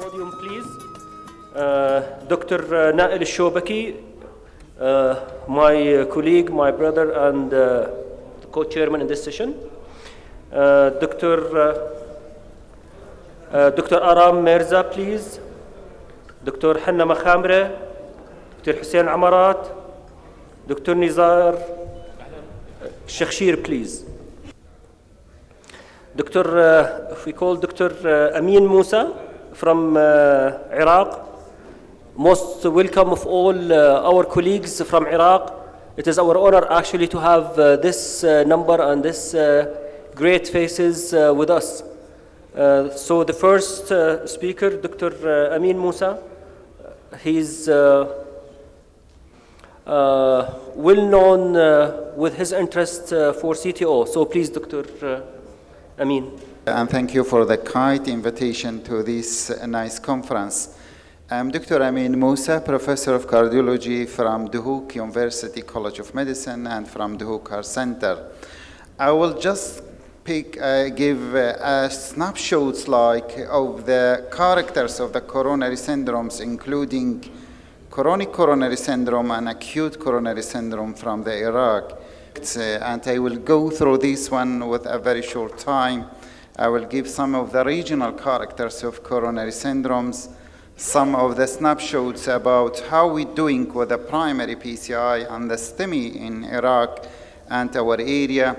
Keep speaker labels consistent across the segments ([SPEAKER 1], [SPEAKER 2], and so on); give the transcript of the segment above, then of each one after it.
[SPEAKER 1] podium, please. Dr. Nail Shobaki, my colleague, my brother, and co-chairman in this session. Dr. Aram Mirza, please. Dr. Hanna Makhamre, Dr. Hussein Amarat, Dr. Nizar Shekhshir, please. If we call Dr. Ameen Mosa from Iraq, most welcome of all our colleagues from Iraq. It is our honor actually to have this number and this great faces with us. So the first speaker, Dr. Ameen Mosa, he's well known with his interest for CTO. So please, Dr. Ameen.
[SPEAKER 2] And thank you for the kind invitation to this nice conference. I'm Dr. Ameen Mosa, Professor of Cardiology from Duhok University College of Medicine and from Duhok Heart Center. I will just give snapshots of the characters of the coronary syndromes, including chronic coronary syndrome and acute coronary syndrome from the Iraq. And I will go through this one with a very short time. I will give some of the regional characters of coronary syndromes, some of the snapshots about how we're doing with the primary PCI and the STEMI in Iraq and our area.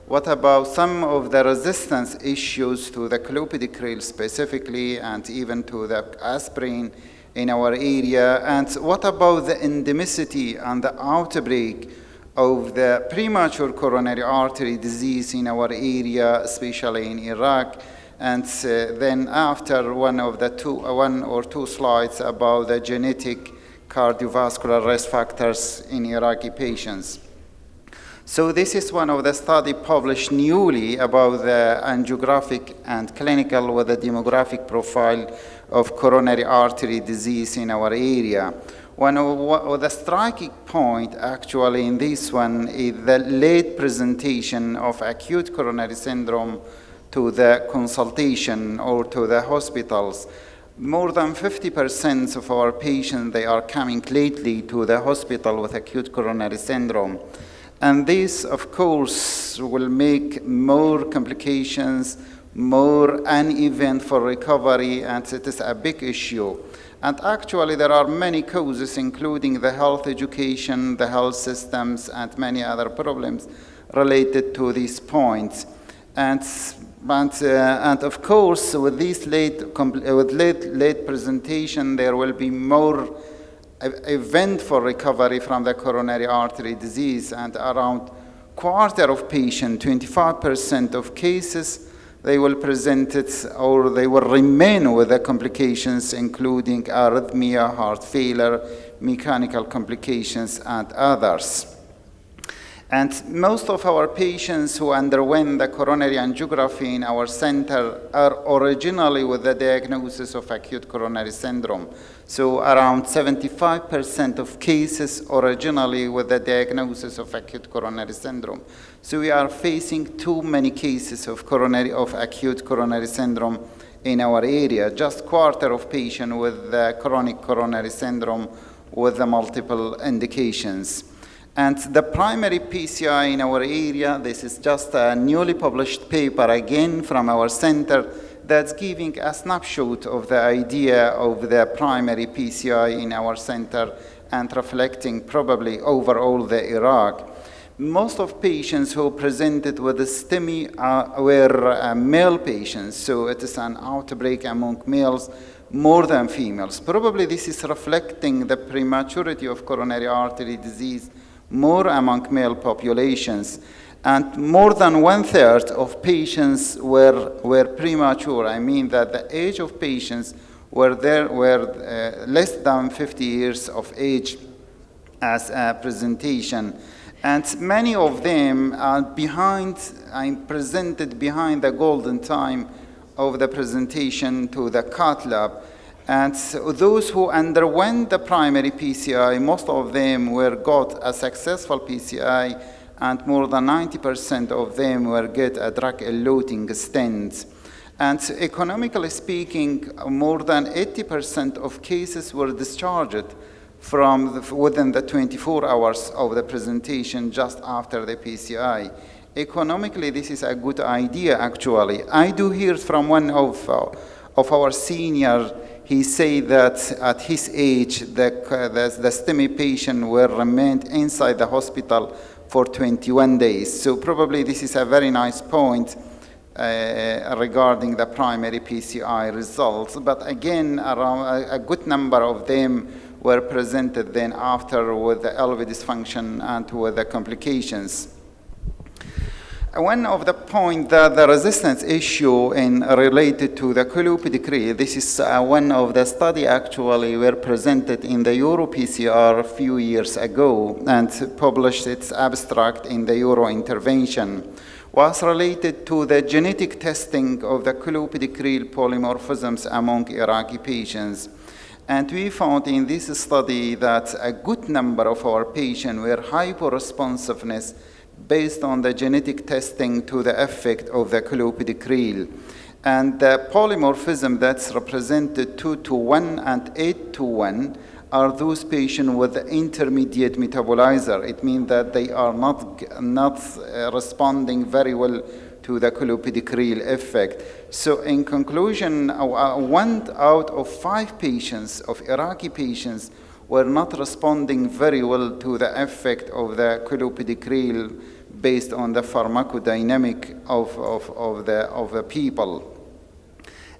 [SPEAKER 2] What about some of the resistance issues to the clopidogrel specifically and even to the aspirin in our area? And what about the endemicity and the outbreak of the premature coronary artery disease in our area, especially in Iraq? And then after one or two slides about the genetic cardiovascular risk factors in Iraqi patients. So this is one of the studies published newly about the angiographic and clinical with the demographic profile of coronary artery disease in our area. One of the striking point actually in this one is the late presentation of acute coronary syndrome to the consultation or to the hospitals. More than 50% of our patients, they are coming lately to the hospital with acute coronary syndrome. And this, of course, will make more complications, more uneven for recovery, and it is a big issue. And actually, there are many causes, including the health education, the health systems, and many other problems related to these points. And of course, with this late presentation, there will be more event for recovery from the coronary artery disease, and around quarter of patients, 25% of cases, they will present it or they will remain with the complications, including arrhythmia, heart failure, mechanical complications, and others. And most of our patients who underwent the coronary angiography in our center are originally with the diagnosis of acute coronary syndrome. So around 75% of cases originally with the diagnosis of acute coronary syndrome. So we are facing too many cases of acute coronary syndrome in our area. Just quarter of patients with the chronic coronary syndrome with the multiple indications. And the primary PCI in our area, this is just a newly published paper again from our center that's giving a snapshot of the idea of the primary PCI in our center and reflecting probably overall the Iraq. Most of patients who presented with the STEMI were male patients, so it is an outbreak among males more than females. Probably this is reflecting the prematurity of coronary artery disease more among male populations, and more than 1/3 of patients were premature. I mean that the age of patients were less than 50 years of age as a presentation, and many of them are presented behind the golden time of the presentation to the cath lab. And those who underwent the primary PCI, most of them got a successful PCI, and more than 90% of them get a drug-eluting stent. And economically speaking, more than 80% of cases were discharged from within the 24 hours of the presentation just after the PCI. Economically, this is a good idea, actually. I do hear from one of our seniors. He said that at his age, the STEMI patient will remain inside the hospital for 21 days. So probably this is a very nice point regarding the primary PCI results. But again, around a good number of them were presented then after with the LV dysfunction and with the complications. One of the points that the resistance issue related to the colloidal, this is one of the study actually were presented in the Euro PCR a few years ago and published its abstract in the Euro intervention, was related to the genetic testing of the colloidal polymorphisms among Iraqi patients. And we found in this study that a good number of our patients were hyperresponsiveness based on the genetic testing to the effect of the colloidal. And the polymorphism that's represented 2:1 and 8:1 are those patients with the intermediate metabolizer. It means that they are not responding very well to the colloidal effect. So in conclusion, 1 out of 5 patients of Iraqi patients were not responding very well to the effect of the colloidal based on the pharmacodynamic of the people.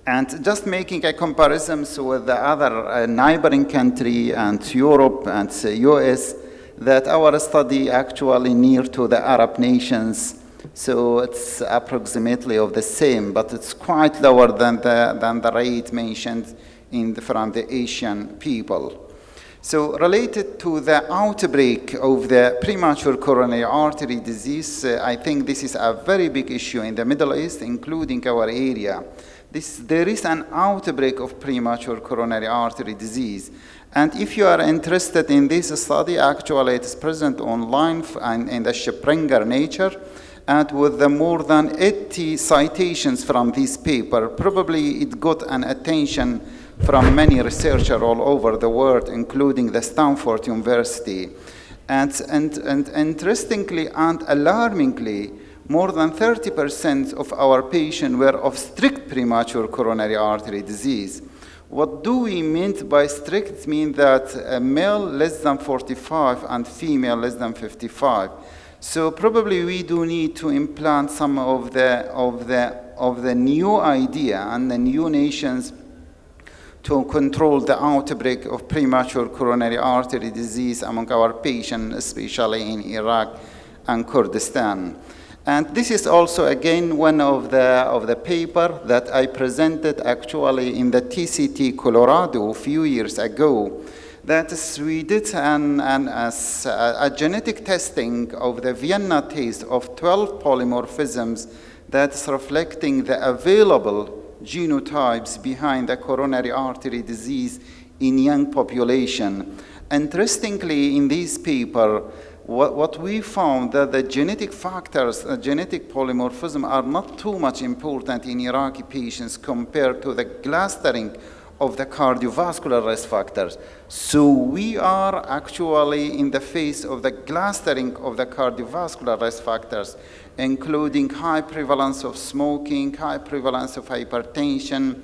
[SPEAKER 2] And just making a comparison with the other neighboring country and Europe and US, that our study actually near to the Arab nations, so it's approximately of the same, but it's quite lower than the rate mentioned from the Asian people. So related to the outbreak of the premature coronary artery disease, I think this is a very big issue in the Middle East, including our area. There is an outbreak of premature coronary artery disease. And if you are interested in this study, actually it is present online in the Springer Nature, and with the more than 80 citations from this paper. Probably it got an attention from many researchers all over the world, including the Stanford University. And interestingly and alarmingly, more than 30% of our patients were of strict premature coronary artery disease. What do we mean by strict? It means that a male less than 45 and female less than 55. So probably we do need to implant some of the new idea and the new nations to control the outbreak of premature coronary artery disease among our patients, especially in Iraq and Kurdistan. And this is also, again, one of the paper that I presented actually in the TCT Colorado a few years ago. That is, we did a genetic testing of the Vienna test of 12 polymorphisms that's reflecting the available genotypes behind the coronary artery disease in young population. Interestingly, in this paper, what we found that the genetic factors, genetic polymorphism are not too much important in Iraqi patients compared to the clustering of the cardiovascular risk factors. So we are actually in the face of the clustering of the cardiovascular risk factors, including high prevalence of smoking, high prevalence of hypertension,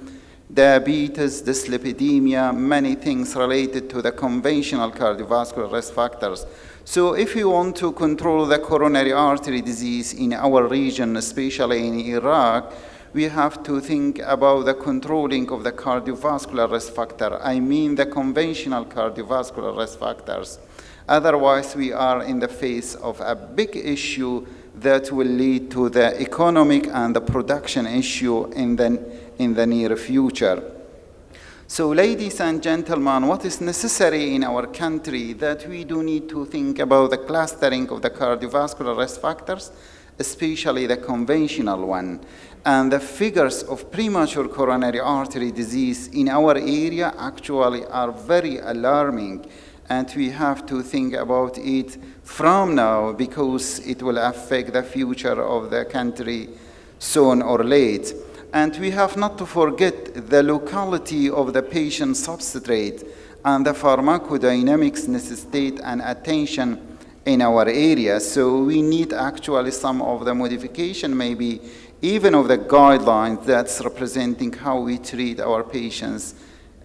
[SPEAKER 2] diabetes, dyslipidemia, many things related to the conventional cardiovascular risk factors. So if we want to control the coronary artery disease in our region, especially in Iraq, we have to think about the controlling of the cardiovascular risk factor. I mean the conventional cardiovascular risk factors. Otherwise, we are in the face of a big issue that will lead to the economic and the production issue in the near future. So ladies and gentlemen, what is necessary in our country that we do need to think about the clustering of the cardiovascular risk factors, especially the conventional one. And the figures of premature coronary artery disease in our area actually are very alarming. And we have to think about it from now because it will affect the future of the country soon or late. And we have not to forget the locality of the patient substrate and the pharmacodynamics necessitate an attention in our area. So we need actually some of the modification, maybe even of the guidelines that's representing how we treat our patients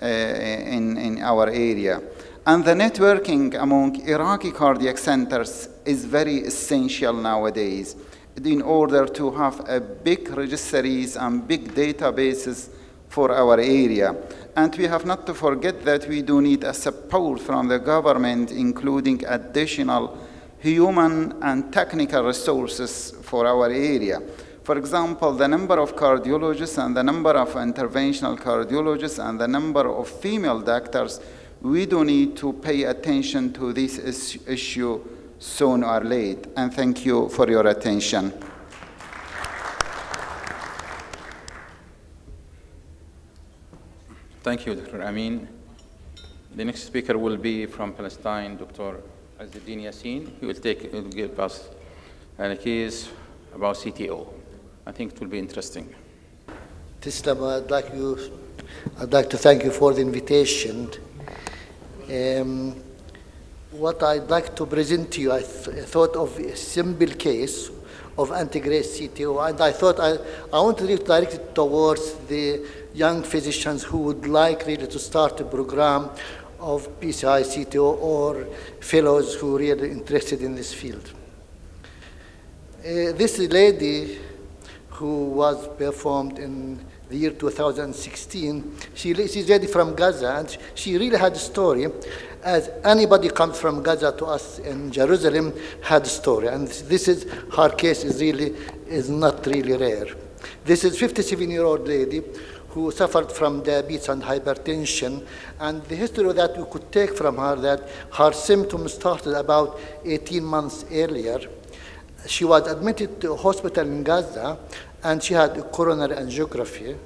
[SPEAKER 2] in our area. And the networking among Iraqi cardiac centers is very essential nowadays in order to have a big registries and big databases for our area. And we have not to forget that we do need a support from the government, including additional human and technical resources for our area. For example, the number of cardiologists and the number of interventional cardiologists and the number of female doctors, we do need to pay attention to this issue soon or late. And thank you for your attention.
[SPEAKER 3] Thank you, Dr. Ameen. The next speaker will be from Palestine, Dr. Izzedein Yasin. He will give us a case about CTO. I think it will be interesting.
[SPEAKER 4] Tislam, I'd like to thank you for the invitation. What I'd like to present to you, I thought of a simple case of anti-grade CTO, and I thought I want to direct it towards the young physicians who would like really to start a program of PCI CTO or fellows who are really interested in this field. This lady who was performed in the year 2016, she's lady from Gaza, and she really had a story, as anybody comes from Gaza to us in Jerusalem had a story, and her case is not really rare. This is a 57-year-old lady who suffered from diabetes and hypertension, and the history that we could take from her that her symptoms started about 18 months earlier. She was admitted to a hospital in Gaza, and she had a coronary angiography.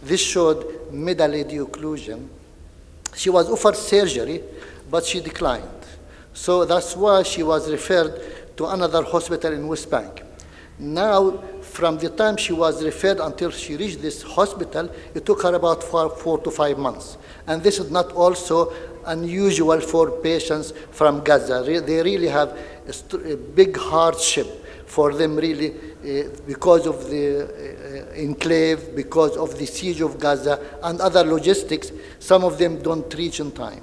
[SPEAKER 4] This showed mid-lady occlusion. She was offered surgery, but she declined. So that's why she was referred to another hospital in West Bank. Now, from the time she was referred until she reached this hospital, it took her about 4 to 5 months. And this is not also unusual for patients from Gaza. They really have a big hardship for them really because of the enclave, because of the siege of Gaza and other logistics. Some of them don't reach in time.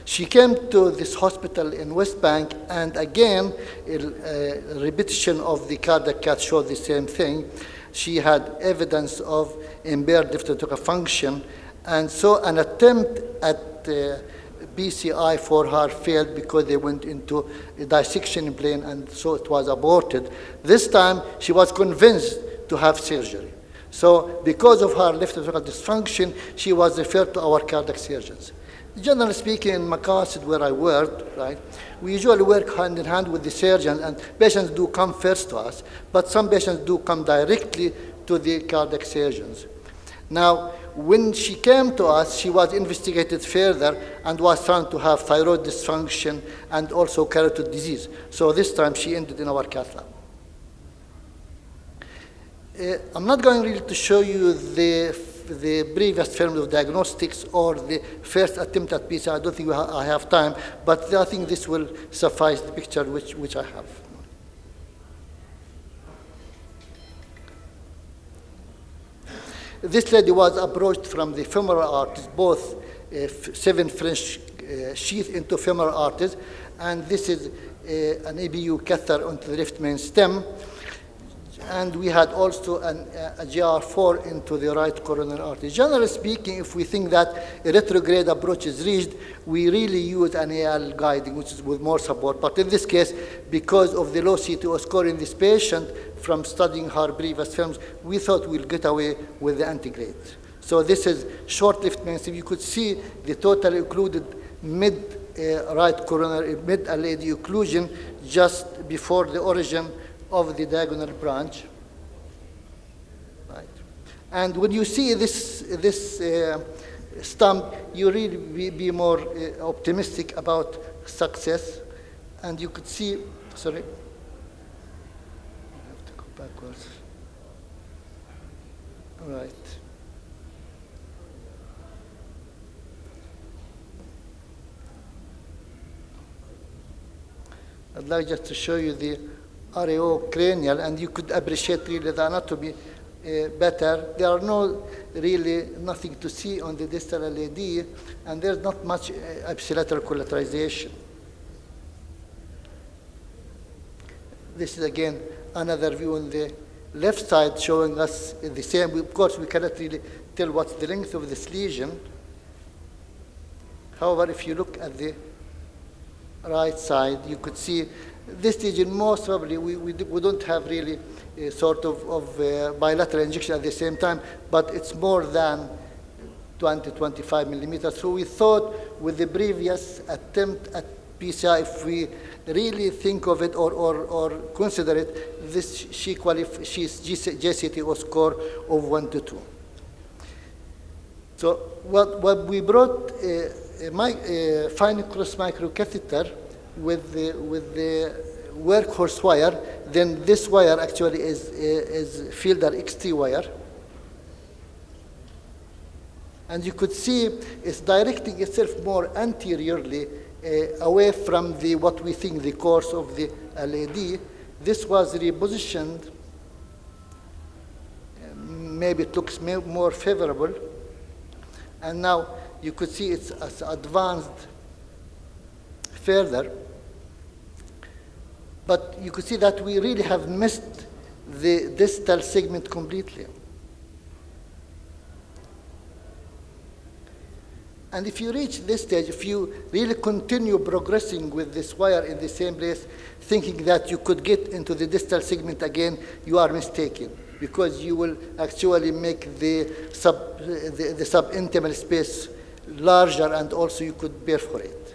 [SPEAKER 4] She came to this hospital in West Bank, and again, a repetition of the cardiac CAD showed the same thing. She had evidence of impaired left ventricular function, and so an attempt at BCI for her failed because they went into a dissection plane, and so it was aborted. This time, she was convinced to have surgery. So because of her left ventricular dysfunction, she was referred to our cardiac surgeons. Generally speaking, in Maqasid, where I worked, right, we usually work hand in hand with the surgeons, and patients do come first to us, but some patients do come directly to the cardiac surgeons. Now, when she came to us, she was investigated further and was found to have thyroid dysfunction and also carotid disease. So this time she ended in our cath lab. I'm not going really to show you the previous forms of diagnostics or the first attempt at PCI. I don't think I have time, but I think this will suffice the picture which I have. This lady was approached from the femoral arteries, both 7 French sheath into femoral arteries, and this is an ABU catheter onto the left main stem. And we had also a GR4 into the right coronary artery. Generally speaking, if we think that a retrograde approach is reached, we really use an AL guiding, which is with more support. But in this case, because of the low CTO score in this patient, from studying her previous films, we thought we'll get away with the antigrade. So this is short left main stem. You could see the total occluded mid-right coronary, mid-LAD occlusion just before the origin of the diagonal branch, right? And when you see this stump, you really be more optimistic about success. And you could see, sorry, I have to go backwards. Right. I'd like just to show you the RAO cranial, and you could appreciate really the anatomy better. There are nothing to see on the distal LAD, and there's not much ipsilateral collateralization. This is again another view on the left side showing us the same. Of course, we cannot really tell what's the length of this lesion. However, if you look at the right side, you could see this lesion most probably, we don't have really a sort of bilateral injection at the same time, but it's more than 25 millimeters. So we thought with the previous attempt at PCI, if we really think of it or consider it, she's JCTO score of 1 to 2. So what we brought a fine cross microcatheter with the workhorse wire. Then this wire actually is Fielder XT wire. And you could see it's directing itself more anteriorly away from what we think the course of the LAD. This was repositioned. Maybe it looks more favorable. And now you could see it's advanced further. But you could see that we really have missed the distal segment completely. And if you reach this stage, if you really continue progressing with this wire in the same place, thinking that you could get into the distal segment again, you are mistaken, because you will actually make the subintimal space larger, and also you could perforate.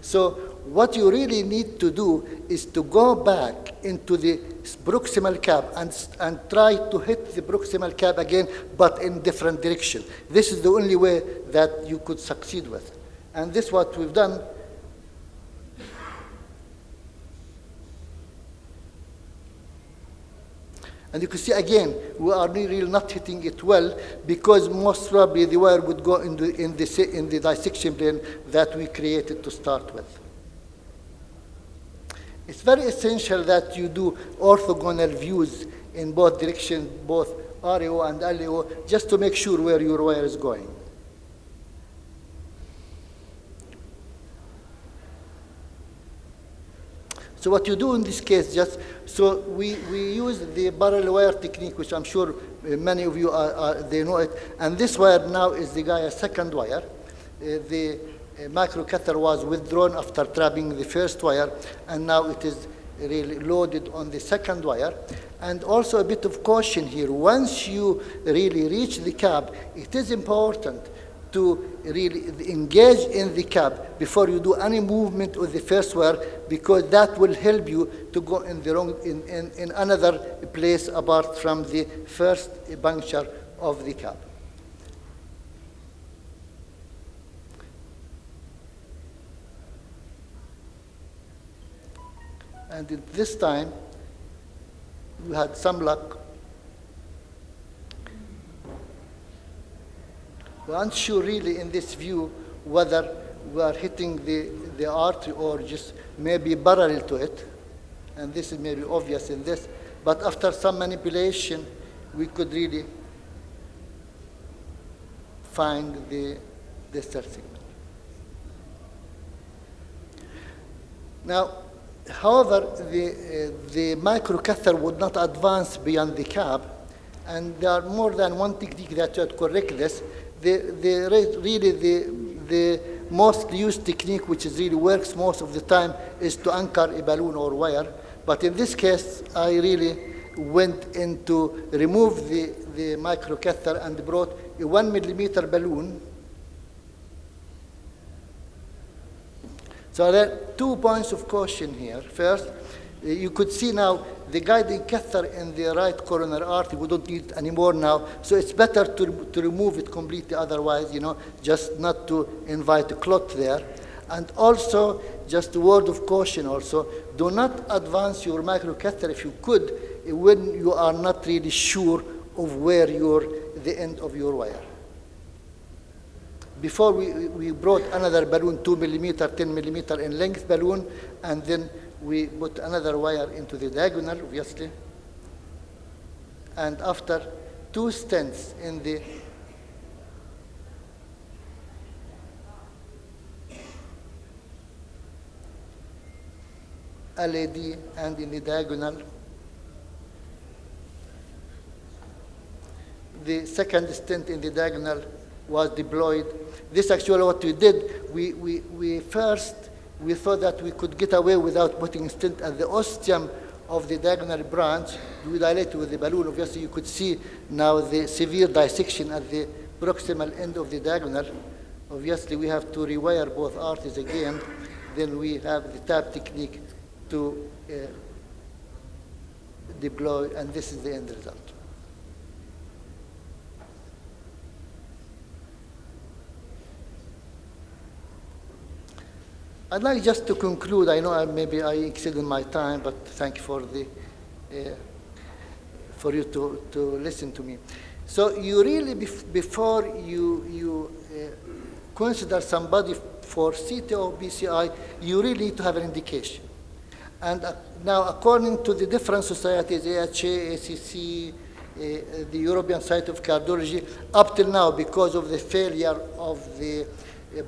[SPEAKER 4] So what you really need to do is to go back into the proximal cap and try to hit the proximal cap again, but in different direction. This is the only way that you could succeed with. And this is what we've done. And you can see again, we are really not hitting it well, because most probably the wire would go in the dissection plane that we created to start with. It's very essential that you do orthogonal views in both directions, both RAO and LAO, just to make sure where your wire is going. So what you do in this case, so we use the parallel wire technique, which I'm sure many of you they know it. And this wire now is the Gaia second wire. The microcatheter was withdrawn after trapping the first wire, and now it is really loaded on the second wire. And also a bit of caution here. Once you really reach the cap, it is important to really engage in the cap before you do any movement with the first wire, because that will help you to go in the wrong in another place apart from the first puncture of the cap. And this time we had some luck. We aren't sure really in this view whether we are hitting the artery or just maybe parallel to it. And this is maybe obvious in this. But after some manipulation, we could really find the distal segment. Now, however, the microcatheter would not advance beyond the cap. And there are more than one technique that would correct this. The most used technique, which is really works most of the time, is to anchor a balloon or wire. But in this case, I really went in to remove the microcatheter and brought a 1 millimeter balloon. So there are 2 points of caution here. First, you could see now the guiding catheter in the right coronary artery. We don't need it anymore now. So it's better to remove it completely, otherwise, just not to invite a clot there. And also, just a word of caution also, do not advance your microcatheter if you could, when you are not really sure of where the end of your wire. Before we brought another balloon, 2 millimeter, 10 millimeter in length balloon, and then we put another wire into the diagonal, obviously. And after 2 stents in the LAD and in the diagonal, the second stent in the diagonal was deployed. This actually what we did, we thought that we could get away without putting stent at the ostium of the diagonal branch. We dilated with the balloon. Obviously, you could see now the severe dissection at the proximal end of the diagonal. Obviously, we have to rewire both arteries again. Then we have the tap technique to deploy, and this is the end result. I'd like just to conclude. I know maybe I exceeded my time, but thank you for you to listen to me. So you really, before you consider somebody for CTO PCI, you really need to have an indication. And now, according to the different societies, AHA, ACC, the European Society of Cardiology, up till now, because of the failure of the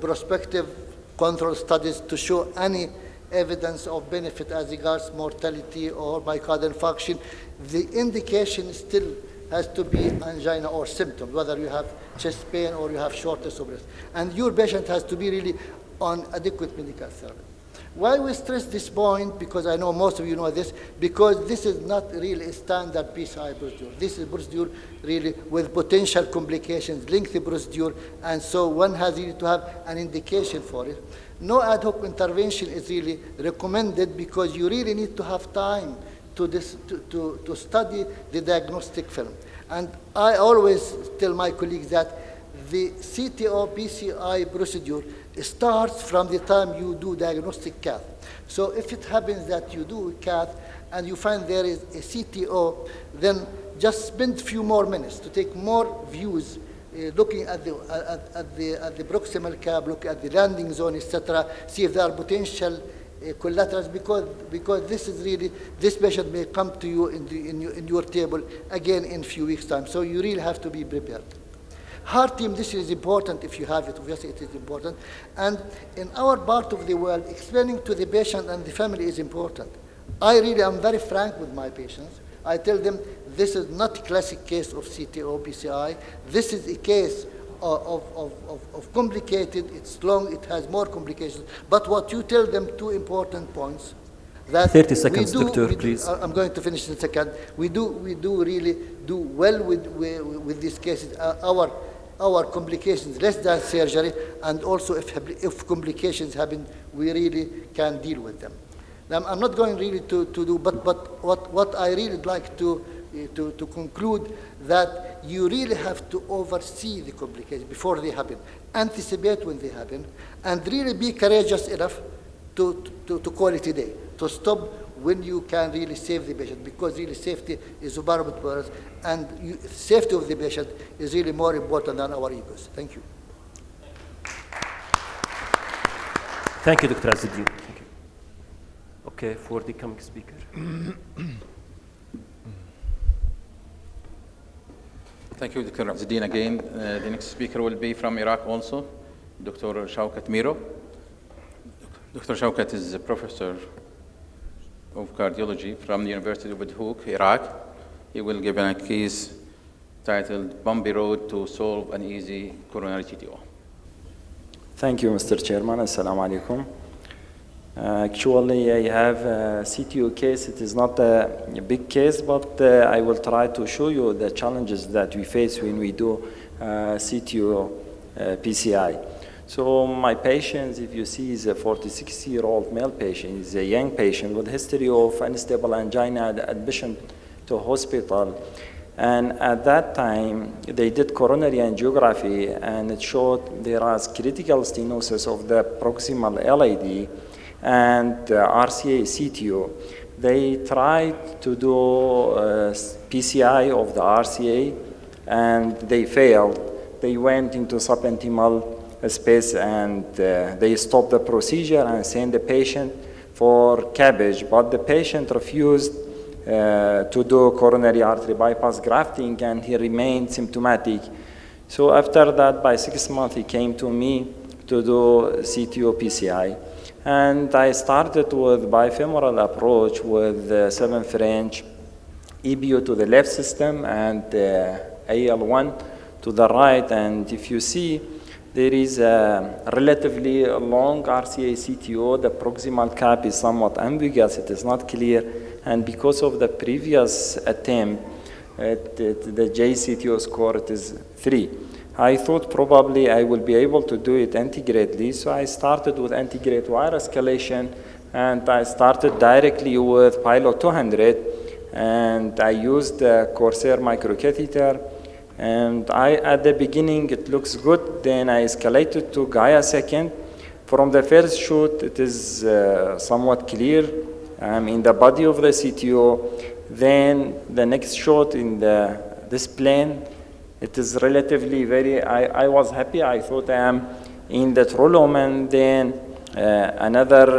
[SPEAKER 4] prospective control studies to show any evidence of benefit as regards mortality or myocardial infarction, the indication still has to be angina or symptoms, whether you have chest pain or you have shortness of breath. And your patient has to be really on adequate medical therapy. Why we stress this point, because I know most of you know this, because this is not really a standard PCI procedure. This is procedure really with potential complications, lengthy procedure, and so one has really to have an indication for it. No ad hoc intervention is really recommended because you really need to have time to study the diagnostic film. And I always tell my colleagues that the CTO PCI procedure starts from the time you do diagnostic CAD. So if it happens that you do CAD and you find there is a CTO, then just spend a few more minutes to take more views, looking at the proximal cab, look at the landing zone, etc. See if there are potential collaterals, because this is really, this patient may come to you in your table again in a few weeks' time. So you really have to be prepared. Heart team, this is important if you have it, obviously it is important. And in our part of the world, explaining to the patient and the family is important. I really am very frank with my patients. I tell them this is not a classic case of CTO PCI. This is a case of complicated, it's long, it has more complications. But what you tell them, 2 important points. That
[SPEAKER 1] 30 seconds, doctor, please.
[SPEAKER 4] I'm going to finish in a second. We do really do well with these cases. Our complications less than surgery, and also if complications happen, we really can deal with them. Now, I'm not going really to do, but what I really like to conclude, that you really have to oversee the complications before they happen, anticipate when they happen, and really be courageous enough to call it a day, to stop when you can really save the patient, because really safety is paramount for us, and safety of the patient is really more important than our egos. Thank you.
[SPEAKER 1] Thank you, Dr. Izzedein. Thank you. Okay, for the coming speaker.
[SPEAKER 3] Thank you, Dr. Izzedein again. The next speaker will be from Iraq also, Dr. Shawkat Miro. Dr. Shawkat is a professor of cardiology from the University of Duhok, Iraq. He will give a case titled Bumpy Road to Solve an Easy Coronary CTO.
[SPEAKER 5] Thank you, Mr. Chairman. Assalamu alaikum. Actually, I have a CTO case. It is not a big case, but I will try to show you the challenges that we face when we do CTO PCI. So my patient, if you see, is a 46-year-old male patient. He's a young patient with history of unstable angina, admission to hospital. And at that time, they did coronary angiography, and it showed there was critical stenosis of the proximal LAD and RCA CTO. They tried to do PCI of the RCA, and they failed. They went into subintimal space and they stopped the procedure and sent the patient for cabbage, but the patient refused to do coronary artery bypass grafting and he remained symptomatic. So after that, by 6 months, he came to me to do CTO PCI. And I started with bifemoral approach with 7 French, EBU to the left system and AL1 to the right. And if you see, there is a relatively long RCA CTO. The proximal cap is somewhat ambiguous. It is not clear. And because of the previous attempt, the JCTO score, it is 3. I thought probably I will be able to do it integrately, so I started with integrate wire escalation, and I started directly with Pilot 200, and I used the Corsair microcatheter, and at the beginning it looks good, then I escalated to Gaia second. From the first shoot, it is somewhat clear. I'm in the body of the CTO. Then the next shot in this plane, it is relatively I was happy. I thought I am in the trolome, and then another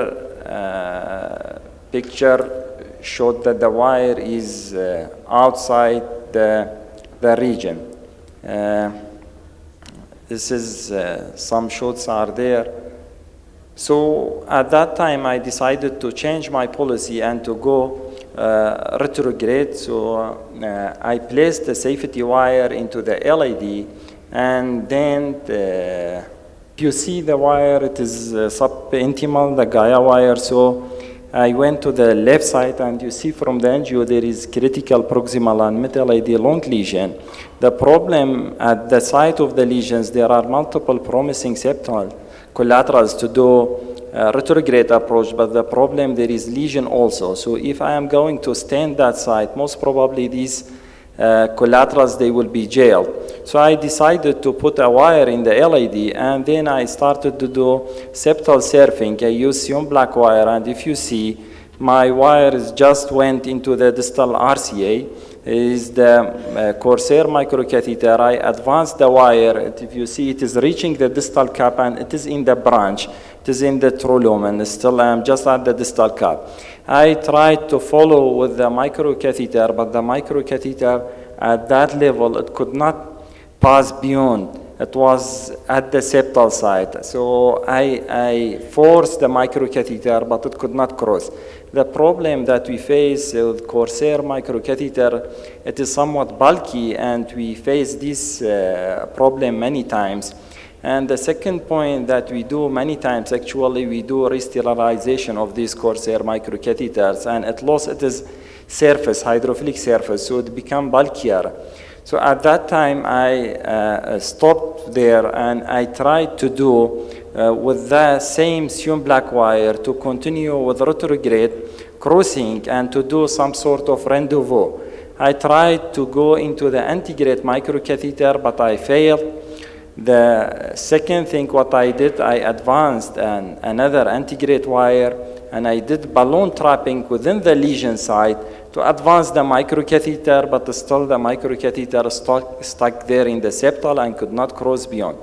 [SPEAKER 5] picture showed that the wire is outside the region. This is some shots are there. So at that time, I decided to change my policy and to go retrograde. So I placed the safety wire into the LID, and then you see the wire, it is subintimal, the Gaia wire. So I went to the left side, and you see from the angio there is critical proximal and mid-LID long lesion. The problem at the site of the lesions, there are multiple promising septal collaterals to do retrograde approach, but the problem, there is lesion also. So if I am going to stent that site, most probably these collaterals, they will be jailed. So I decided to put a wire in the LID, and then I started to do septal surfing. I used Sion black wire, and if you see, my wires just went into the distal RCA. Is the Corsair microcatheter. I advanced the wire. If you see, it is reaching the distal cap, and it is in the branch. It is in the trolome, and still I am just at the distal cap. I tried to follow with the microcatheter, but the microcatheter at that level, it could not pass beyond. It was at the septal site. So I forced the microcatheter, but it could not cross. The problem that we face with Corsair microcatheter, it is somewhat bulky, and we face this problem many times. And the second point that we do many times, actually, we do re-sterilization of these Corsair microcatheters, and at loss it is surface, hydrophilic surface, so it become bulkier. So at that time, I stopped there, and I tried to do with the same Sion black wire to continue with retrograde crossing and to do some sort of rendezvous. I tried to go into the antegrade microcatheter, but I failed. The second thing what I did, I advanced another antegrade wire, and I did balloon trapping within the lesion site to advance the microcatheter, but still the microcatheter stuck there in the septal and could not cross beyond.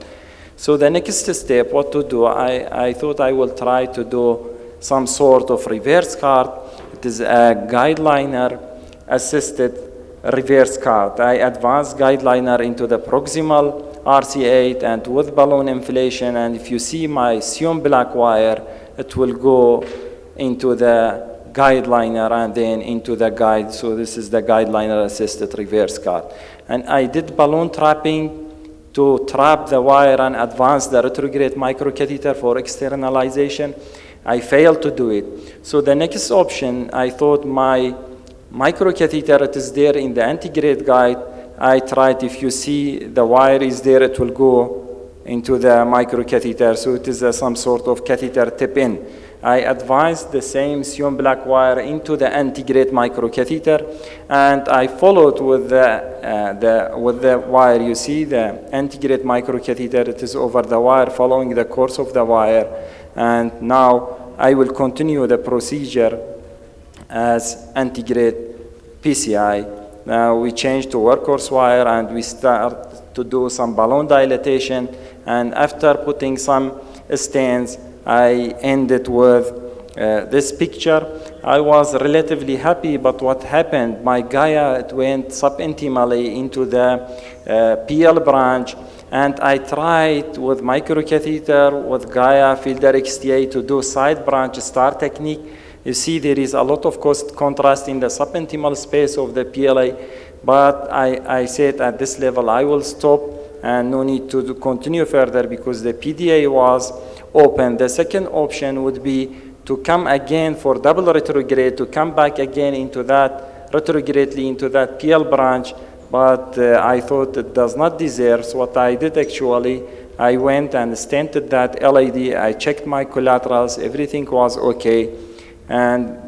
[SPEAKER 5] So the next step, what to do, I thought I will try to do some sort of reverse card. It is a guideliner assisted reverse card. I advanced guideliner into the proximal RC8 and with balloon inflation, and if you see my Sion black wire, it will go into the guideliner and then into the guide. So this is the guideliner assisted reverse card. And I did balloon trapping to trap the wire and advance the retrograde microcatheter for externalization. I failed to do it. So the next option, I thought my microcatheter, it is there in the antegrade guide. I tried, if you see the wire is there, it will go into the microcatheter. So it is some sort of catheter tip in. I advanced the same Sion black wire into the antegrade microcatheter, and I followed with the wire. You see the antegrade microcatheter, it is over the wire, following the course of the wire. And now I will continue the procedure as antegrade PCI we changed to workhorse wire and we start to do some balloon dilatation. And after putting some stents, I ended with this picture. I was relatively happy, but what happened, my Gaia, it went subintimally into the PL branch, and I tried with microcatheter, with Gaia, Fielder XTA to do side branch star technique. You see there is a lot of contrast in the subintimal space of the PLA, but I said at this level I will stop and no need to continue further because the PDA was open. The second option would be to come again for double retrograde, to come back again into that retrogradely into that PL branch, but I thought it does not deserve. So what I did actually, I went and stented that LAD, I checked my collaterals, everything was okay, and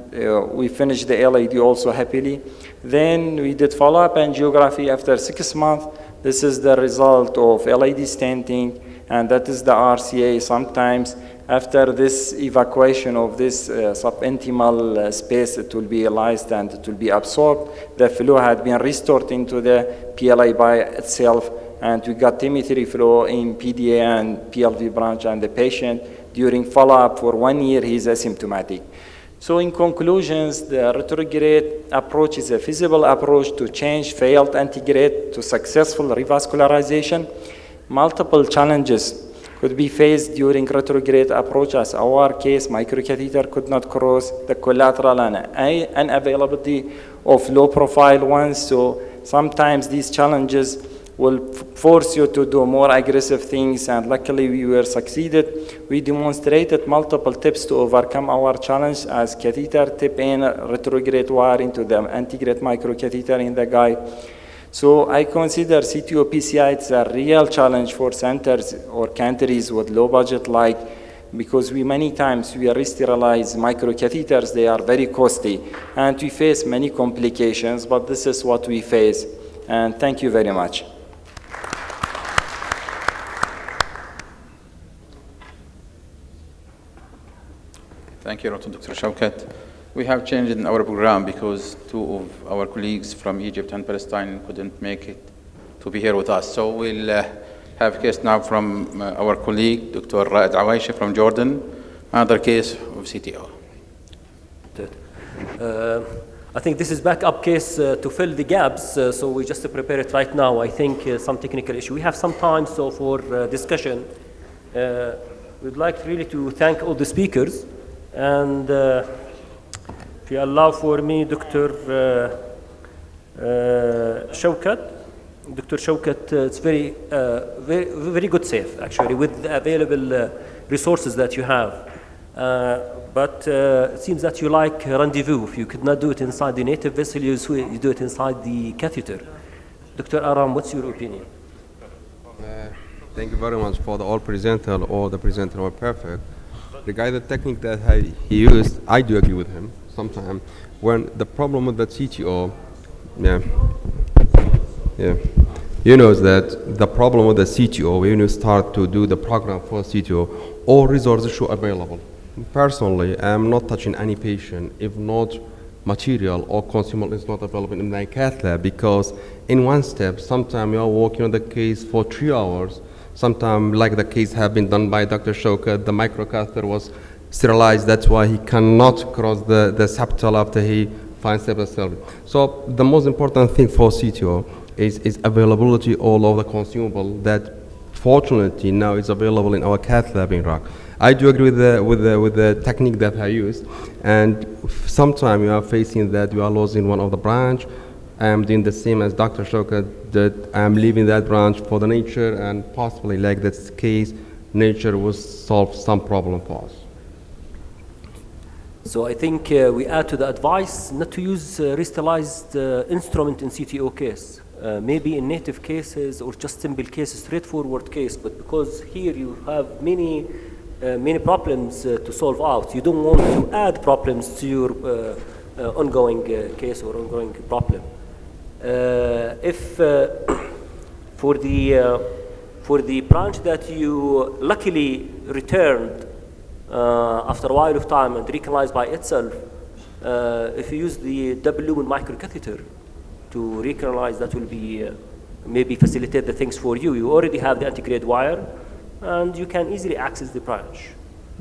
[SPEAKER 5] we finished the LAD also happily. Then we did follow-up angiography after 6 months. This is the result of LAD stenting, and that is the RCA. Sometimes after this evacuation of this subintimal space, it will be realized and it will be absorbed. The flow had been restored into the PLA by itself, and we got telemetry flow in PDA and PLV branch, and the patient during follow-up for 1 year, he's asymptomatic. So in conclusions, the retrograde approach is a feasible approach to change failed antegrade to successful revascularization. Multiple challenges could be faced during retrograde approach. As our case, microcatheter could not cross the collateral and unavailability of low profile ones. So sometimes these challenges will force you to do more aggressive things, and luckily we were succeeded. We demonstrated multiple tips to overcome our challenge as catheter tip in, retrograde wire into the antegrade microcatheter in the guide. So I consider CTO PCI is a real challenge for centers or countries with low budget, like, because many times we re-sterilize microcatheters, they are very costly, and we face many complications, but this is what we face. And thank you very much.
[SPEAKER 3] Thank you, Dr. Shawkat. We have changed in our program because 2 of our colleagues from Egypt and Palestine couldn't make it to be here with us. So we'll have a case now from our colleague, Dr. Raed Awaishi from Jordan, another case of CTO.
[SPEAKER 1] I think this is backup case to fill the gaps, so we just prepare it right now. I think some technical issue. We have some time so for discussion. We'd like really to thank all the speakers, and if you allow for me, Dr. Shawkat. Dr. Shawkat, it's very good safe, actually, with the available resources that you have. But it seems that you like rendezvous. If you could not do it inside the native vessel, you do it inside the catheter. Dr. Aram, what's your opinion?
[SPEAKER 6] Thank you very much for the all presenter. All the presenter were perfect. Regarding the technique that he used, I do agree with him. Sometimes when the problem with the CTO, you know that the problem with the CTO, when you start to do the program for CTO, all resources should available. Personally, I'm not touching any patient if not material or consumable is not available in my cath lab, because in one step, sometimes you are working on the case for 3 hours. Sometimes, like the case have been done by Dr. Shawkat, the microcatheter was sterilized. That's why he cannot cross the septal after he finds septal. So the most important thing for CTO is availability all of the consumable that fortunately now is available in our cath lab in Iraq. I do agree with the technique that I used, and sometimes you are facing that you are losing one of the branch. I'm doing the same as Dr. Shawkat, that I'm leaving that branch for the nature, and possibly like this case, nature will solve some problem for us.
[SPEAKER 1] So I think we add to the advice not to use re-sterilized instrument in CTO case. Maybe in native cases or just simple cases, straightforward case, but because here you have many problems to solve out. You don't want to add problems to your ongoing case or ongoing problem. If for the branch that you luckily returned after a while of time and recanalized by itself, if you use the double lumen microcatheter, to recanalize, that will be maybe facilitate the things for you. You already have the antigrade wire, and you can easily access the branch.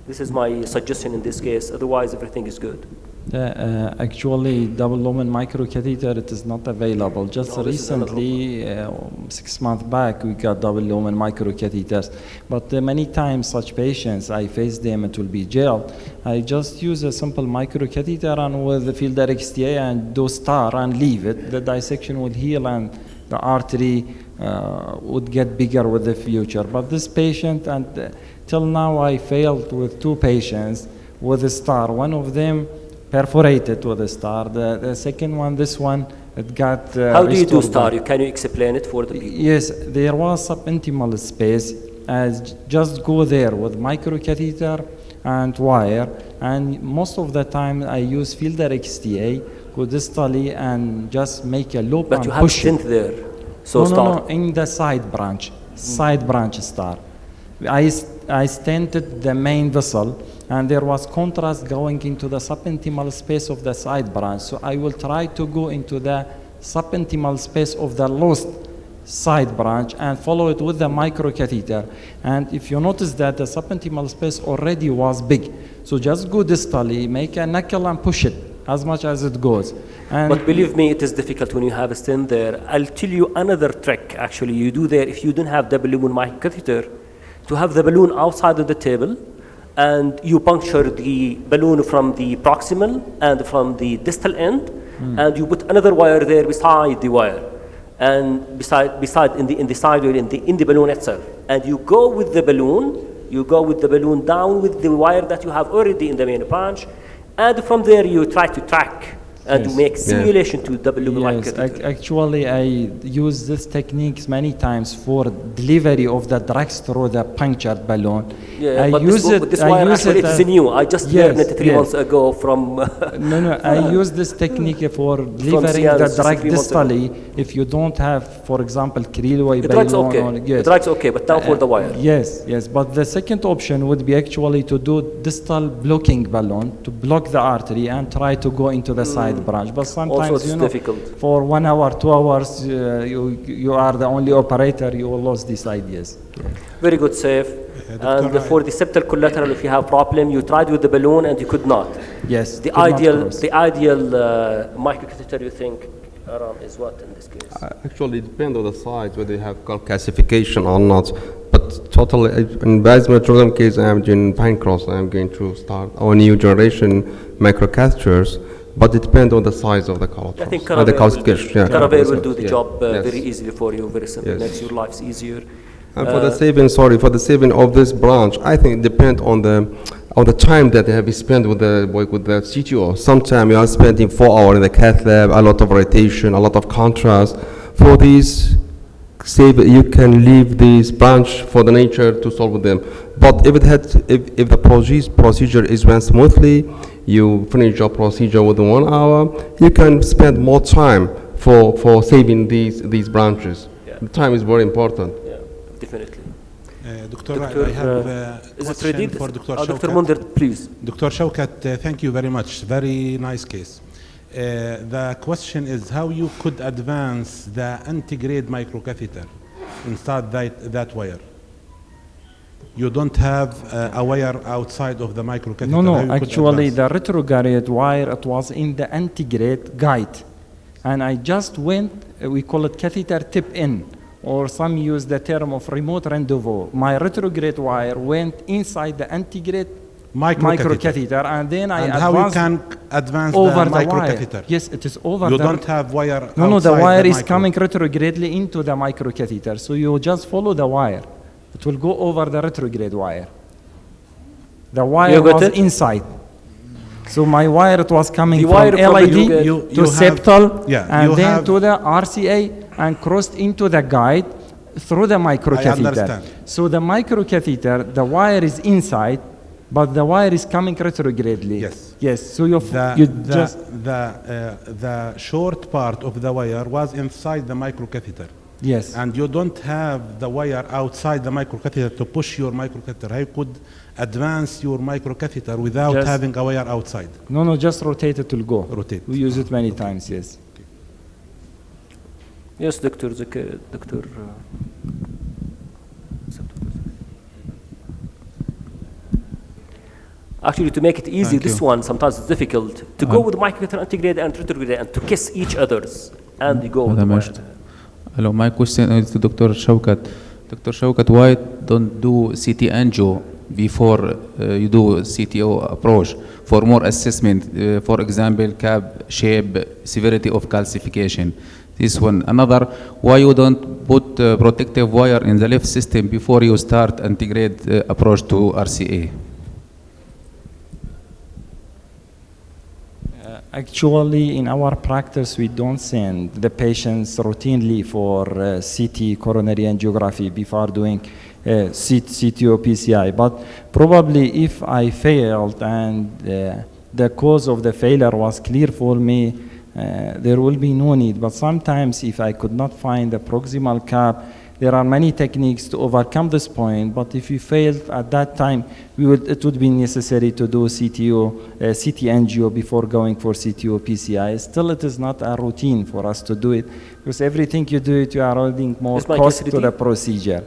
[SPEAKER 1] This is my suggestion in this case. Otherwise, everything is good.
[SPEAKER 5] Actually, double lumen microcatheter, it is not available. Just recently, 6 months back, we got double lumen microcatheters. But many times, such patients, I face them, it will be gel. I just use a simple microcatheter and with the field XTA and do star and leave it. The dissection will heal and the artery would get bigger with the future. But this patient, and till now, I failed with 2 patients with a star. One of them perforated with a star. The second one, this one, it got
[SPEAKER 1] How do you do star? Can you explain it for the people?
[SPEAKER 5] Yes, there was subintimal space. As just go there with microcatheter and wire, and most of the time I use fielder XTA, go distally and just make a loop
[SPEAKER 1] but
[SPEAKER 5] and
[SPEAKER 1] you have
[SPEAKER 5] push
[SPEAKER 1] stent
[SPEAKER 5] it.
[SPEAKER 1] there, so
[SPEAKER 5] no,
[SPEAKER 1] star.
[SPEAKER 5] No, in the side branch, side branch star. I stented the main vessel, and there was contrast going into the subintimal space of the side branch. So I will try to go into the subintimal space of the lost side branch and follow it with the microcatheter. And if you notice that the subintimal space already was big, so just go distally, make a knuckle and push it as much as it goes. And
[SPEAKER 1] but believe me, it is difficult when you have a stent there. I'll tell you another trick actually you do there if you don't have double lumen microcatheter, to have the balloon outside of the table, and you puncture the balloon from the proximal and from the distal end, and you put another wire there beside the wire, and beside in the side or in the balloon itself, and you go with the balloon down with the wire that you have already in the main branch, and from there you try to track and
[SPEAKER 5] Yes.
[SPEAKER 1] make simulation to double lumen
[SPEAKER 5] Yes,
[SPEAKER 1] microcatheter.
[SPEAKER 5] actually I use this techniques many times for delivery of the drugs through the punctured balloon.
[SPEAKER 1] Yeah,
[SPEAKER 5] I
[SPEAKER 1] but
[SPEAKER 5] use
[SPEAKER 1] this wire actually it is new. I just learned it 3 months ago from.
[SPEAKER 5] No, I use this technique for delivering the
[SPEAKER 1] Siemens,
[SPEAKER 5] drug
[SPEAKER 1] 3 months ago.
[SPEAKER 5] distally. If you don't have, for example, Krilway
[SPEAKER 1] The drug's
[SPEAKER 5] balloon.
[SPEAKER 1] okay.
[SPEAKER 5] Or, yes.
[SPEAKER 1] The drug's okay, but down for the wire.
[SPEAKER 5] Yes. But the second option would be actually to do distal blocking balloon to block the artery and try to go into the side branch. But sometimes
[SPEAKER 1] Also, it's
[SPEAKER 5] you know,
[SPEAKER 1] difficult.
[SPEAKER 5] for 1 hour, 2 hours, you are the only operator. You will lose these ideas.
[SPEAKER 1] Very good, safe. And for the septal collateral, if you have problem, you tried with the balloon and you could not.
[SPEAKER 5] Yes.
[SPEAKER 1] The
[SPEAKER 5] could not cross.
[SPEAKER 1] ideal microcatheter, you think, Aram, is what in this case?
[SPEAKER 6] Actually, it depends on the size, whether you have calcification or not. But totally, in Basement case, I am doing Pinecross. I am going to start our new generation microcatheters. But it depends on the size of the collateral.
[SPEAKER 1] I think
[SPEAKER 6] and the calcification.
[SPEAKER 1] Caravelle will do the
[SPEAKER 6] Yeah.
[SPEAKER 1] job
[SPEAKER 6] Yes.
[SPEAKER 1] very easily for you, very simple.
[SPEAKER 6] Yes.
[SPEAKER 1] Makes your lives easier.
[SPEAKER 6] And for the saving of this branch, I think it depends on the time that they have spent with the CTO. Sometimes you are spending 4 hours in the cath lab, a lot of rotation, a lot of contrast. For these, you can leave this branch for the nature to solve them. But if the procedure is run smoothly, you finish your procedure within 1 hour, you can spend more time for saving these branches.
[SPEAKER 1] Yeah.
[SPEAKER 6] The time is very important.
[SPEAKER 1] Yeah, definitely.
[SPEAKER 7] Doctor, I have a
[SPEAKER 1] Is it ready?
[SPEAKER 7] question for Dr.
[SPEAKER 1] Dr.
[SPEAKER 7] Shawkat.
[SPEAKER 1] Munder, please.
[SPEAKER 7] Dr. Shawkat, thank you very much. Very nice case. The question is how you could advance the antigrade microcatheter inside that wire. You don't have a wire outside of the microcatheter.
[SPEAKER 5] No,
[SPEAKER 7] How you could
[SPEAKER 5] actually
[SPEAKER 7] advance?
[SPEAKER 5] the retrograde wire, it was in the antigrade guide. And I just went, we call it catheter tip in, or some use the term of remote rendezvous. My retrograde wire went inside the antigrade microcatheter, and then I advanced
[SPEAKER 7] how you can advance
[SPEAKER 5] over
[SPEAKER 7] the
[SPEAKER 5] the wire.
[SPEAKER 7] microcatheter?
[SPEAKER 5] Yes, it is over
[SPEAKER 7] You
[SPEAKER 5] the
[SPEAKER 7] don't have wire
[SPEAKER 5] No, the
[SPEAKER 7] outside
[SPEAKER 5] wire is
[SPEAKER 7] micro.
[SPEAKER 5] coming retrogradely into the microcatheter. So you just follow the wire. It will go over the retrograde wire. The wire
[SPEAKER 1] You got
[SPEAKER 5] was
[SPEAKER 1] it?
[SPEAKER 5] inside. So my wire, it was coming
[SPEAKER 1] The
[SPEAKER 5] from
[SPEAKER 1] wire from
[SPEAKER 5] LID
[SPEAKER 1] you
[SPEAKER 5] to
[SPEAKER 7] have-
[SPEAKER 5] septal,
[SPEAKER 7] yeah,
[SPEAKER 5] and
[SPEAKER 7] you
[SPEAKER 5] then
[SPEAKER 7] have-
[SPEAKER 5] to the RCA, and crossed into the guide through the microcatheter.
[SPEAKER 7] understand.
[SPEAKER 5] So the microcatheter, the wire is inside, but the wire is coming retrogradely.
[SPEAKER 7] Yes.
[SPEAKER 5] Yes. So you just
[SPEAKER 7] The short part of the wire was inside the microcatheter.
[SPEAKER 5] yes.
[SPEAKER 7] And you don't have the wire outside the microcatheter to push your microcatheter. How you could advance your microcatheter without
[SPEAKER 5] Just-
[SPEAKER 7] having a wire outside?
[SPEAKER 5] No, just rotate it will go.
[SPEAKER 7] Rotate.
[SPEAKER 5] We use it many times, yes.
[SPEAKER 1] Yes, Dr. Dr. Actually, to make it easy,
[SPEAKER 3] Thank
[SPEAKER 1] this
[SPEAKER 3] you.
[SPEAKER 1] one sometimes it's difficult to go with microcatheter integrated and retrograde and to kiss each others, and you go with the
[SPEAKER 3] ماشي.
[SPEAKER 1] wire.
[SPEAKER 3] Hello, my question is to Dr. Shawkat. Dr. Shawkat, why don't do CT angio before you do CTO approach for more assessment? For example, CAB, shape, severity of calcification. This one. Another, why you don't put protective wire in the left system before you start integrate approach to RCA?
[SPEAKER 5] Actually, in our practice, we don't send the patients routinely for CT coronary angiography before doing CTO PCI. But probably if I failed and the cause of the failure was clear for me, there will be no need. But sometimes if I could not find the proximal cap, there are many techniques to overcome this point, but if you failed at that time, it would be necessary to do CT angio before going for CTO PCI. Still, it is not a routine for us to do it, because everything you do it, you are adding more cost to the procedure.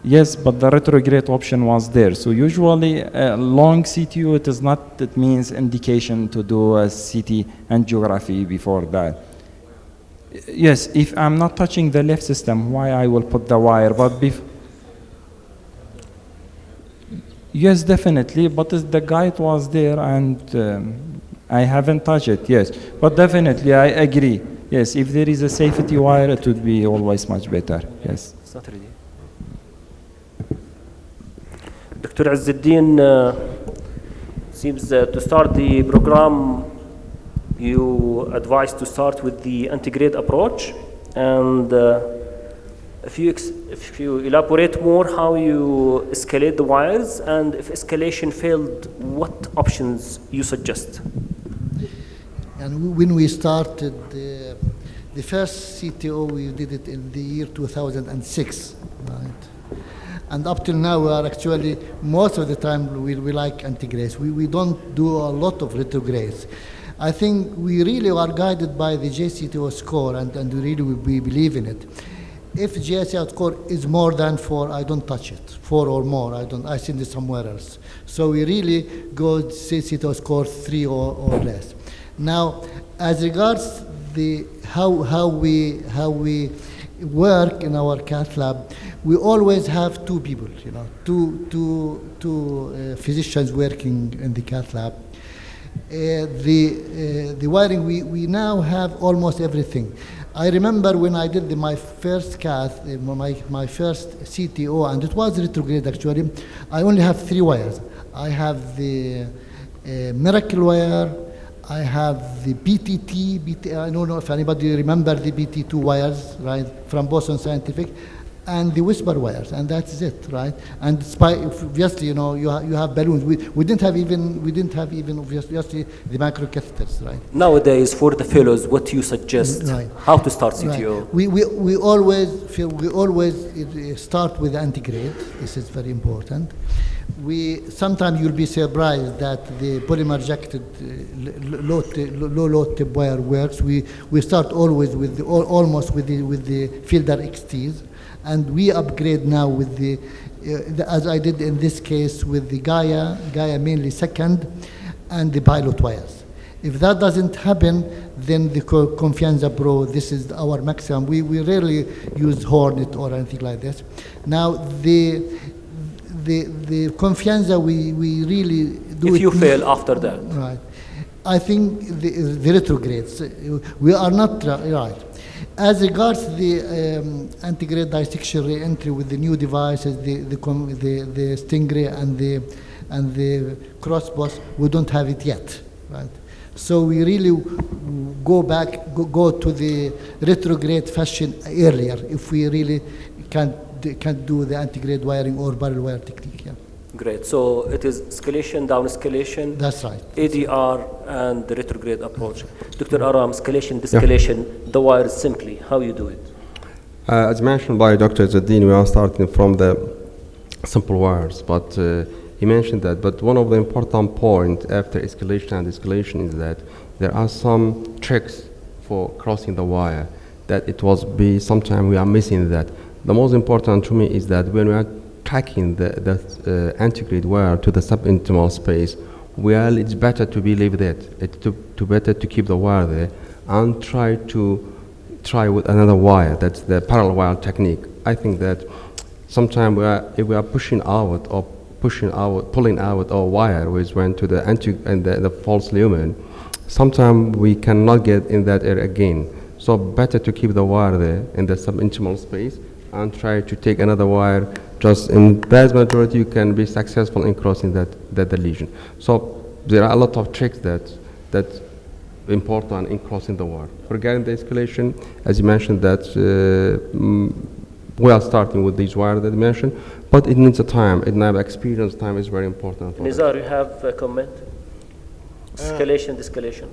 [SPEAKER 5] Yes, but the retrograde option was there. So usually, long CTO, it means indication to do a CT angiography before that. Yes, if I'm not touching the left system, why I will put the wire? But yes, definitely. But the guide was there, and I haven't touched it. Yes, but definitely I agree. Yes, if there is a safety wire, it would be always much better. Yes.
[SPEAKER 1] It's not ready. Dr. Izzedein, seems to start the program, you advise to start with the integrate approach, and if you elaborate more how you escalate the wires, and if escalation failed, what options you suggest?
[SPEAKER 4] And when we started the first CTO, we did it in the year 2006, right? And up till now, we are actually, most of the time, we like integrates. We don't do a lot of retrogrades. I think we really are guided by the JCTO score, and we believe in it. If JCTO score is more than 4, I don't touch it. 4 or more, I send it somewhere else. So we really go JCTO score 3 or less. Now, as regards how we work in our cath lab, we always have 2 people, two physicians working in the cath lab. The wiring, we now have almost everything. I remember when I did my first cath, my first CTO, and it was retrograde actually, I only have 3 wires. I have the Miracle wire, I have the BTT, I don't know if anybody remember the BT2 wires, right, from Boston Scientific, and the whisper wires, and that's it, right? And obviously, you have balloons. We didn't have even obviously the microcatheters, right?
[SPEAKER 1] Nowadays, for the fellows, what do you suggest?
[SPEAKER 4] Right.
[SPEAKER 1] How to start CTO?
[SPEAKER 4] Right. We always start with antigrade. This is very important. Sometimes you'll be surprised that the polymer jacketed low load tip wire works. We start always with almost with the Fielder XTs. And we upgrade now with as I did in this case, with the Gaia mainly second, and the pilot wires. If that doesn't happen, then the Confianza Pro, this is our maximum. We rarely use Hornet or anything like this. Now, the Confianza, we really do.
[SPEAKER 1] If you fail after that.
[SPEAKER 4] Right. I think the retrogrades, we are not right. As regards the antigrade dissection re-entry with the new devices, the Stingray and the Crossboss, we don't have it yet, right? So we really go to the retrograde fashion earlier if we really can't do the antigrade wiring or barrel wire technique. Yeah.
[SPEAKER 1] Great. So it is escalation, down escalation.
[SPEAKER 4] That's right.
[SPEAKER 1] ADR and the retrograde approach. Dr. Aram, escalation, descalation, the wires simply, how you do it?
[SPEAKER 6] As mentioned by Dr. Izzedein, we are starting from the simple wires, but he mentioned that. But one of the important points after escalation and escalation is that there are some tricks for crossing the wire, that it was be, sometimes we are missing that. The most important to me is that when we are tracking the anti-grade wire to the subintimal space, well, it's better to leave that. It's better to keep the wire there and try with another wire. That's the parallel wire technique. I think that sometimes if we are pulling out our wire which went to the the false lumen, sometimes we cannot get in that area again. So better to keep the wire there in the subintimal space and try to take another wire. Just in vast majority, you can be successful in crossing that lesion. So there are a lot of tricks that important in crossing the wire. Regarding the escalation, as you mentioned, that we are starting with these wires that you mentioned, but it needs a time. It needs experience. Time is very important.
[SPEAKER 1] Nizar, you have a comment? Escalation, de-escalation.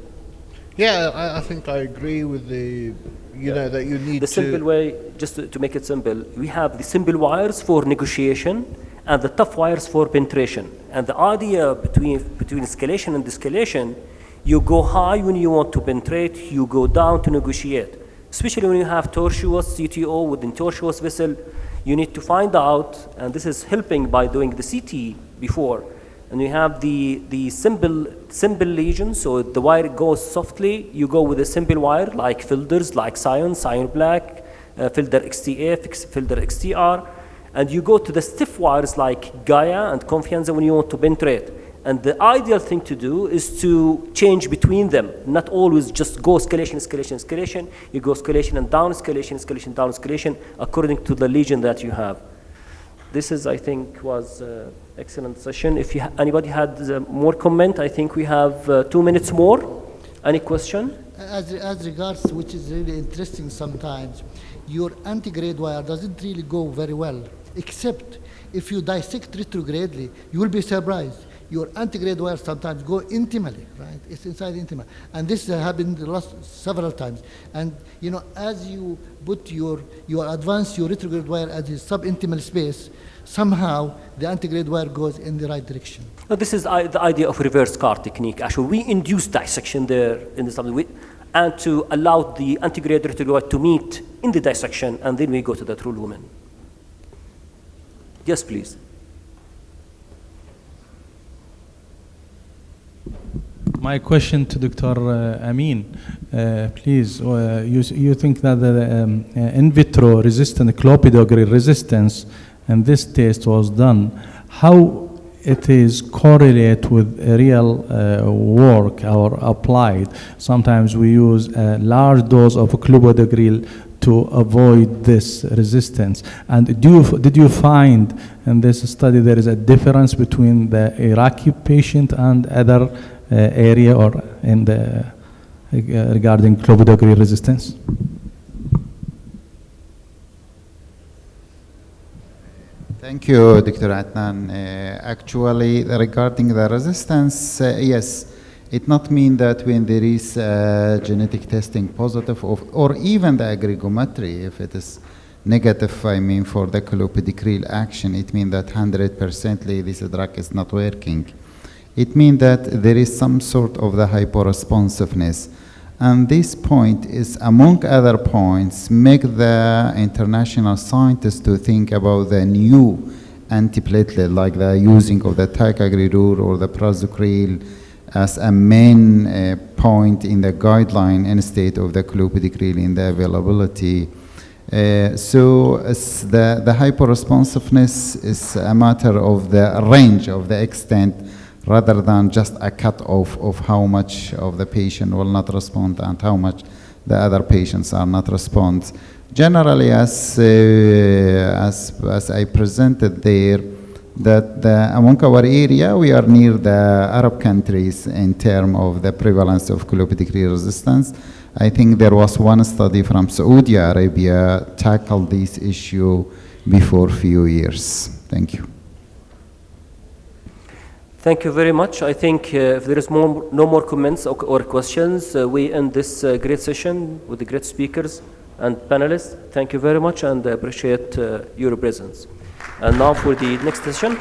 [SPEAKER 8] Yeah, I think I agree with the, that you need
[SPEAKER 1] the simple way, just to make it simple, we have the simple wires for negotiation and the tough wires for penetration. And the idea between escalation and de-escalation, you go high when you want to penetrate, you go down to negotiate. Especially when you have tortuous CTO within tortuous vessel, you need to find out, and this is helping by doing the CT before, and you have the simple lesion, so the wire goes softly, you go with a simple wire like filters, like Cyan Black, filter XTF, filter XTR, and you go to the stiff wires like Gaia and Confianza when you want to penetrate. And the ideal thing to do is to change between them, not always just go escalation, escalation, escalation. You go escalation and down escalation, escalation, down escalation, according to the lesion that you have. This is, I think, was excellent session. If anybody had more comment, I think we have 2 minutes more. Any question?
[SPEAKER 4] As regards, which is really interesting sometimes, your anti-grade wire doesn't really go very well, except if you dissect retrogradely, you will be surprised. Your anti-grade wires sometimes go intimally, right? It's inside intima. And this happened the last several times. And as you put you advance your retrograde wire at the subintimal space, somehow the anti-grade wire goes in the right direction.
[SPEAKER 1] This is the idea of reverse CAR technique. Actually, we induce dissection there in the subintimal, and to allow the anti-grade retrograde wire to meet in the dissection, and then we go to the true lumen. Yes, please.
[SPEAKER 9] My question to Dr. Ameen, please, you think that the in vitro resistant clopidogrel resistance and this test was done, how it is correlate with real work or applied? Sometimes we use a large dose of clopidogrel to avoid this resistance. And did you find in this study there is a difference between the Iraqi patient and other area or in the regarding clopidogrel resistance?
[SPEAKER 2] Thank you, Dr. Adnan. Actually, regarding the resistance, yes, it not mean that when there is genetic testing positive or even the aggregometry, if it is negative, I mean, for the clopidogrel action, it means that 100% this drug is not working. It means that there is some sort of the hyporesponsiveness. And this point is, among other points, make the international scientists to think about the new antiplatelet, like the using of the ticagrelor or the prasugrel as a main point in the guideline instead of the clopidogrel in the availability. So the hyporesponsiveness is a matter of the range of the extent rather than just a cut-off of how much of the patient will not respond and how much the other patients are not respond. Generally, as I presented there, that among our area, we are near the Arab countries in terms of the prevalence of clopidogrel resistance. I think there was one study from Saudi Arabia tackled this issue before a few years. Thank you.
[SPEAKER 1] Thank you very much. I think if there is no more comments or questions, we end this great session with the great speakers and panelists. Thank you very much, and I appreciate your presence. And now for the next session.